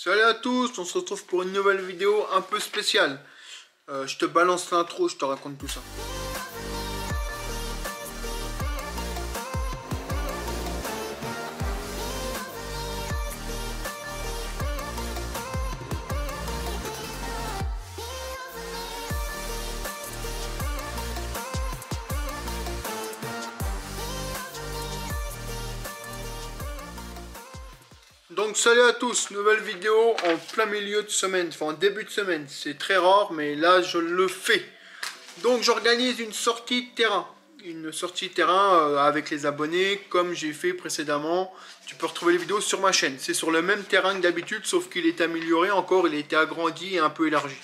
Salut à tous, on se retrouve pour une nouvelle vidéo un peu spéciale. Je te balance l'intro, je te raconte tout ça. Donc salut à tous, nouvelle vidéo en plein milieu de semaine, enfin en début de semaine, c'est très rare mais là je le fais. Donc j'organise une sortie de terrain, avec les abonnés comme j'ai fait précédemment. Tu peux retrouver les vidéos sur ma chaîne, c'est sur le même terrain que d'habitude sauf qu'il est amélioré encore, il a été agrandi et un peu élargi.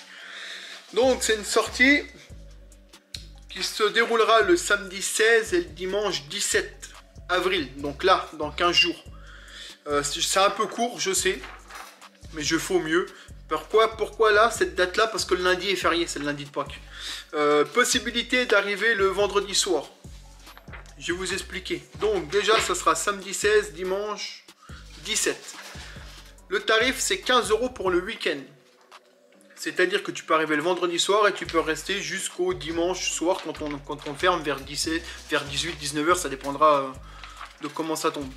Donc c'est une sortie qui se déroulera le samedi 16 et le dimanche 17 avril, donc là, dans 15 jours. C'est un peu court, je sais, mais je fais au mieux. Pourquoi là, cette date-là? Parce que le lundi est férié, c'est le lundi de Pâques. Possibilité d'arriver le vendredi soir. Je vais vous expliquer. Donc déjà, ça sera samedi 16, dimanche 17. Le tarif, c'est 15 € pour le week-end. C'est-à-dire que tu peux arriver le vendredi soir et tu peux rester jusqu'au dimanche soir quand on ferme vers 17, vers 18, 19 h, ça dépendra de comment ça tombe.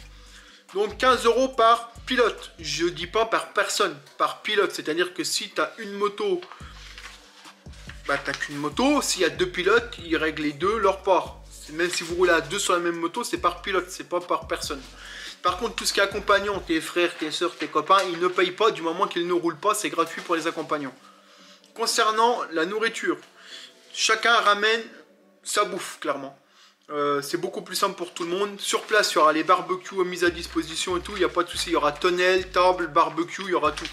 Donc 15 € par pilote, je dis pas par personne, par pilote, c'est-à-dire que si tu as une moto, bah t'as qu'une moto, s'il y a deux pilotes, ils règlent les deux leur part. Même si vous roulez à deux sur la même moto, c'est par pilote, c'est pas par personne. Par contre, tout ce qui est accompagnant, tes frères, tes soeurs, tes copains, ils ne payent pas du moment qu'ils ne roulent pas, c'est gratuit pour les accompagnants. Concernant la nourriture, chacun ramène sa bouffe, clairement. C'est beaucoup plus simple pour tout le monde. Sur place, il y aura les barbecues mises à disposition et tout. Il n'y a pas de souci. Il y aura tonnelle, table, barbecue, il y aura tout.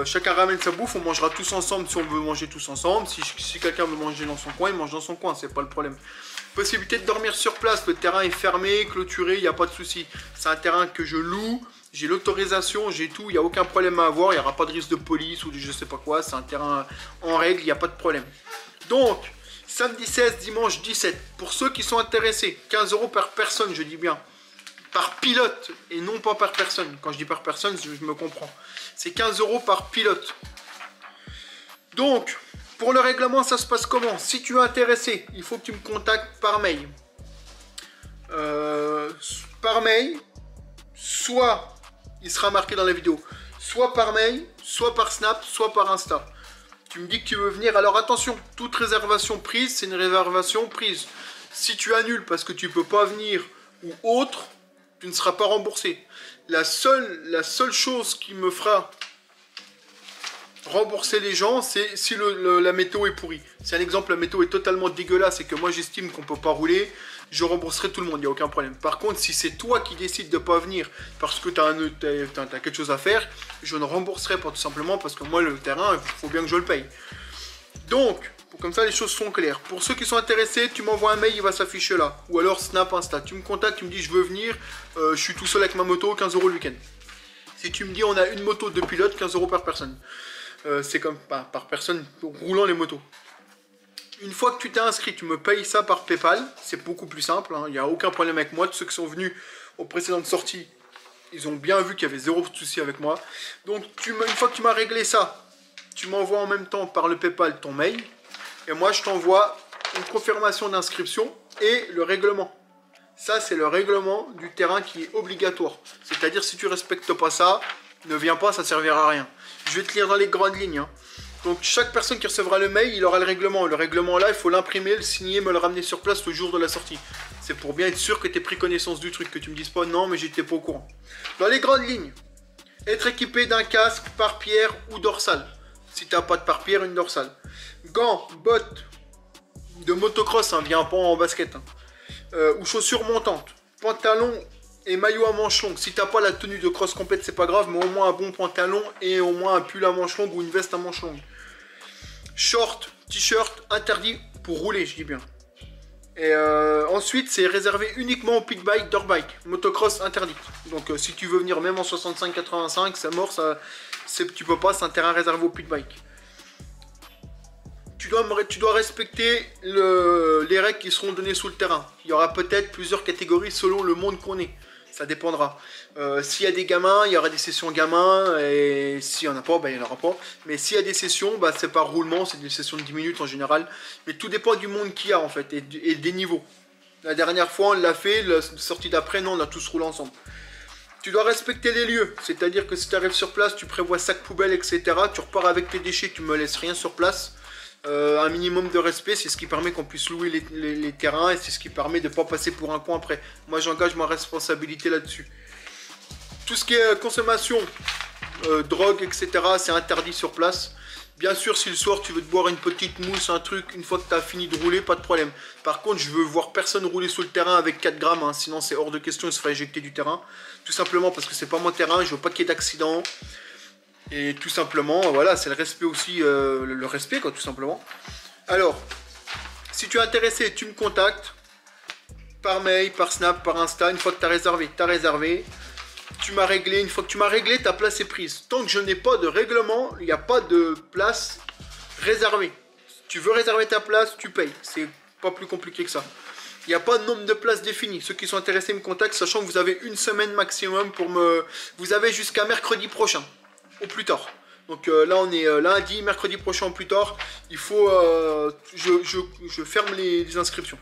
Chacun ramène sa bouffe. On mangera tous ensemble si on veut manger tous ensemble. Si quelqu'un veut manger dans son coin, il mange dans son coin. C'est pas le problème. Possibilité de dormir sur place. Le terrain est fermé, clôturé. Il n'y a pas de souci. C'est un terrain que je loue. J'ai l'autorisation, j'ai tout. Il n'y a aucun problème à avoir. Il n'y aura pas de risque de police ou de je sais pas quoi. C'est un terrain en règle. Il n'y a pas de problème. Donc, samedi 16, dimanche 17. Pour ceux qui sont intéressés, 15 € par personne, je dis bien. Par pilote et non pas par personne. Quand je dis par personne, je me comprends. C'est 15 € par pilote. Donc, pour le règlement, ça se passe comment? Si tu es intéressé, il faut que tu me contactes par mail. Par mail, soit, il sera marqué dans la vidéo, soit par mail, soit par Snap, soit par Insta. Tu me dis que tu veux venir, alors attention, toute réservation prise, c'est une réservation prise. Si tu annules parce que tu ne peux pas venir ou autre, tu ne seras pas remboursé. La seule chose qui me fera rembourser les gens, c'est si la météo est pourrie. C'est un exemple, la météo est totalement dégueulasse et que moi j'estime qu'on ne peut pas rouler, je rembourserai tout le monde, il n'y a aucun problème. Par contre, si c'est toi qui décides de ne pas venir parce que tu as quelque chose à faire, je ne rembourserai pas tout simplement parce que moi le terrain, il faut bien que je le paye. Donc, comme ça les choses sont claires. Pour ceux qui sont intéressés, tu m'envoies un mail, il va s'afficher là. Ou alors Snap, Insta. Tu me contactes, tu me dis je veux venir, je suis tout seul avec ma moto, 15 € le week-end. Si tu me dis on a une moto, deux pilotes, 15 € par personne. C'est comme par personne roulant les motos. Une fois que tu t'es inscrit, tu me payes ça par PayPal. C'est beaucoup plus simple, hein. Il n'y a aucun problème avec moi. Tous ceux qui sont venus aux précédentes sorties, ils ont bien vu qu'il y avait zéro souci avec moi. Donc une fois que tu m'as réglé ça, tu m'envoies en même temps par le PayPal ton mail. Et moi je t'envoie une confirmation d'inscription et le règlement. Ça c'est le règlement du terrain qui est obligatoire. C'est-à-dire si tu ne respectes pas ça, ne viens pas, ça ne servira à rien. Je vais te lire dans les grandes lignes, hein. Donc chaque personne qui recevra le mail, il aura le règlement. Le règlement là, il faut l'imprimer, le signer, me le ramener sur place le jour de la sortie. C'est pour bien être sûr que tu aies pris connaissance du truc, que tu me dises pas non mais j'étais pas au courant. Dans les grandes lignes, être équipé d'un casque, pare-pierre ou dorsale. Si tu n'as pas de pare-pierre, une dorsale. Gants, bottes de motocross, hein, viens pas en basket. Hein. Ou chaussures montantes. Pantalon et maillot à manches longues. Si tu n'as pas la tenue de cross complète, c'est pas grave, mais au moins un bon pantalon et au moins un pull à manches longues ou une veste à manches longues. Short, t-shirt, interdit pour rouler, je dis bien. Et ensuite, c'est réservé uniquement au pit bike, dirt bike. Motocross interdit. Donc si tu veux venir même en 65-85, c'est mort, tu peux pas, c'est un terrain réservé au pit bike. Tu dois respecter les règles qui seront données sous le terrain. Il y aura peut-être plusieurs catégories selon le monde qu'on est. Ça dépendra. S'il y a des gamins, il y aura des sessions gamins, et s'il n'y en a pas, ben, il n'y en aura pas. Mais s'il y a des sessions, ben, c'est par roulement, c'est des sessions de 10 minutes en général. Mais tout dépend du monde qu'il y a en fait, et des niveaux. La dernière fois, on l'a fait, la sortie d'après, non, on a tous roulé ensemble. Tu dois respecter les lieux, c'est-à-dire que si tu arrives sur place, tu prévois sac poubelle, etc. Tu repars avec tes déchets, tu me laisses rien sur place. Un minimum de respect, c'est ce qui permet qu'on puisse louer les terrains et c'est ce qui permet de ne pas passer pour un con après. Moi, j'engage ma responsabilité là-dessus. Tout ce qui est consommation, drogue, etc., c'est interdit sur place. Bien sûr, si le soir tu veux te boire une petite mousse, un truc, une fois que tu as fini de rouler, pas de problème. Par contre, je veux voir personne rouler sur le terrain avec 4 grammes, hein, sinon c'est hors de question, il se fera éjecter du terrain. Tout simplement parce que c'est pas mon terrain, je veux pas qu'il y ait d'accident. Et tout simplement, voilà, c'est le respect aussi, le respect quoi, tout simplement. Alors, si tu es intéressé, tu me contactes par mail, par Snap, par Insta, une fois que tu as réservé, tu as réservé. Tu m'as réglé, une fois que tu m'as réglé, ta place est prise. Tant que je n'ai pas de règlement, il n'y a pas de place réservée. Si tu veux réserver ta place, tu payes. C'est pas plus compliqué que ça. Il n'y a pas de nombre de places définies. Ceux qui sont intéressés me contactent, sachant que vous avez une semaine maximum pour me... Vous avez jusqu'à mercredi prochain, au plus tard. Donc là, on est lundi, mercredi prochain au plus tard. Il faut... je ferme les inscriptions.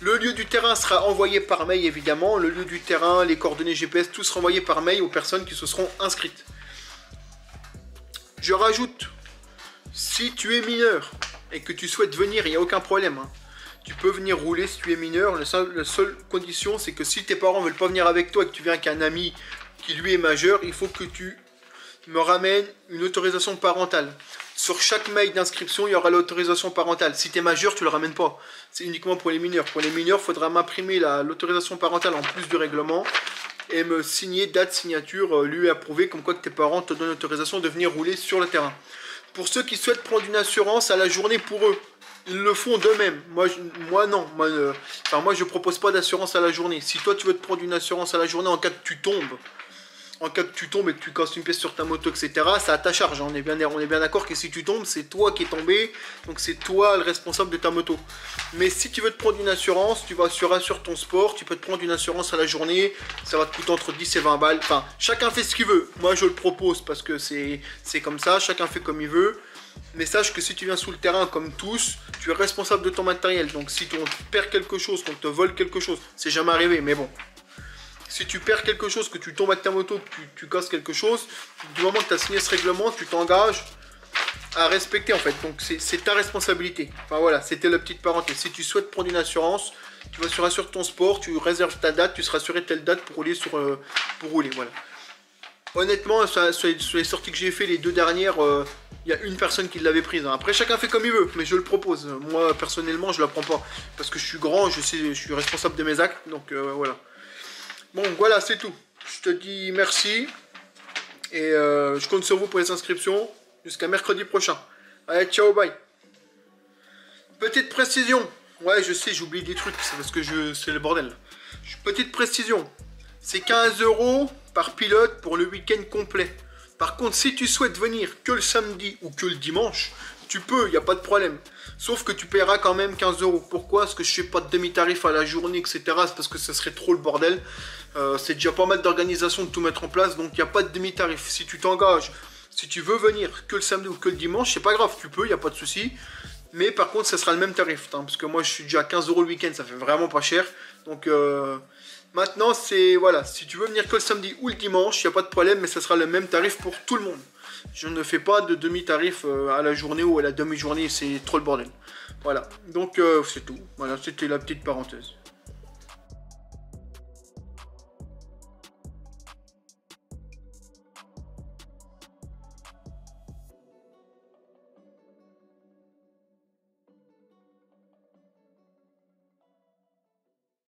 Le lieu du terrain sera envoyé par mail, évidemment. Le lieu du terrain, les coordonnées GPS, tout sera envoyé par mail aux personnes qui se seront inscrites. Je rajoute, si tu es mineur et que tu souhaites venir, il n'y a aucun problème. Hein. Tu peux venir rouler si tu es mineur. La seule condition, c'est que si tes parents ne veulent pas venir avec toi et que tu viens avec un ami qui lui est majeur, il faut que tu me ramènes une autorisation parentale. Sur chaque mail d'inscription, il y aura l'autorisation parentale. Si tu es majeur, tu ne le ramènes pas. C'est uniquement pour les mineurs. Pour les mineurs, il faudra m'imprimer l'autorisation parentale en plus du règlement et me signer date signature, lui approuvé, comme quoi que tes parents te donnent l'autorisation de venir rouler sur le terrain. Pour ceux qui souhaitent prendre une assurance à la journée pour eux, ils le font d'eux-mêmes. Moi non. Moi, je propose pas d'assurance à la journée. Si toi, tu veux te prendre une assurance à la journée en cas que tu tombes, et que tu casses une pièce sur ta moto, etc., c'est à ta charge. On est bien d'accord que si tu tombes, c'est toi qui es tombé. Donc c'est toi le responsable de ta moto. Mais si tu veux te prendre une assurance, tu vas sur ton sport. Tu peux te prendre une assurance à la journée. Ça va te coûter entre 10 et 20 balles. Enfin, chacun fait ce qu'il veut. Moi, je le propose parce que c'est comme ça. Chacun fait comme il veut. Mais sache que si tu viens sous le terrain comme tous, tu es responsable de ton matériel. Donc si on perd quelque chose, qu'on te vole quelque chose, c'est jamais arrivé, mais bon. Si tu perds quelque chose, que tu tombes avec ta moto, que tu casses quelque chose, du moment que tu as signé ce règlement, tu t'engages à respecter en fait. Donc c'est ta responsabilité. Enfin voilà, c'était la petite parenthèse. Si tu souhaites prendre une assurance, tu vas sur Assure ton sport, tu réserves ta date, tu seras assuré telle date pour rouler voilà. Honnêtement, sur les sorties que j'ai fait, les 2 dernières, il y a une personne qui l'avait prise. Hein. Après, chacun fait comme il veut, mais je le propose. Moi, personnellement, je la prends pas. Parce que je suis grand, je suis responsable de mes actes, donc voilà. Bon, voilà, c'est tout. Je te dis merci. Et je compte sur vous pour les inscriptions jusqu'à mercredi prochain. Allez, ciao, bye. Petite précision. Ouais, je sais, j'oublie des trucs. C'est parce que c'est le bordel. Petite précision. C'est 15 € par pilote pour le week-end complet. Par contre, si tu souhaites venir que le samedi ou que le dimanche, tu peux, il n'y a pas de problème. Sauf que tu paieras quand même 15 €. Pourquoi? Parce que je ne fais pas de demi-tarif à la journée, etc. C'est parce que ce serait trop le bordel. C'est déjà pas mal d'organisation de tout mettre en place, donc il n'y a pas de demi-tarif. Si tu t'engages, si tu veux venir que le samedi ou que le dimanche, c'est pas grave, tu peux, il n'y a pas de souci. Mais par contre, ça sera le même tarif. Hein, parce que moi, je suis déjà à 15 € le week-end, ça fait vraiment pas cher. Donc maintenant, c'est voilà, si tu veux venir que le samedi ou le dimanche, il n'y a pas de problème, mais ça sera le même tarif pour tout le monde. Je ne fais pas de demi-tarif à la journée ou à la demi-journée, c'est trop le bordel. Voilà, donc c'est tout. Voilà, c'était la petite parenthèse.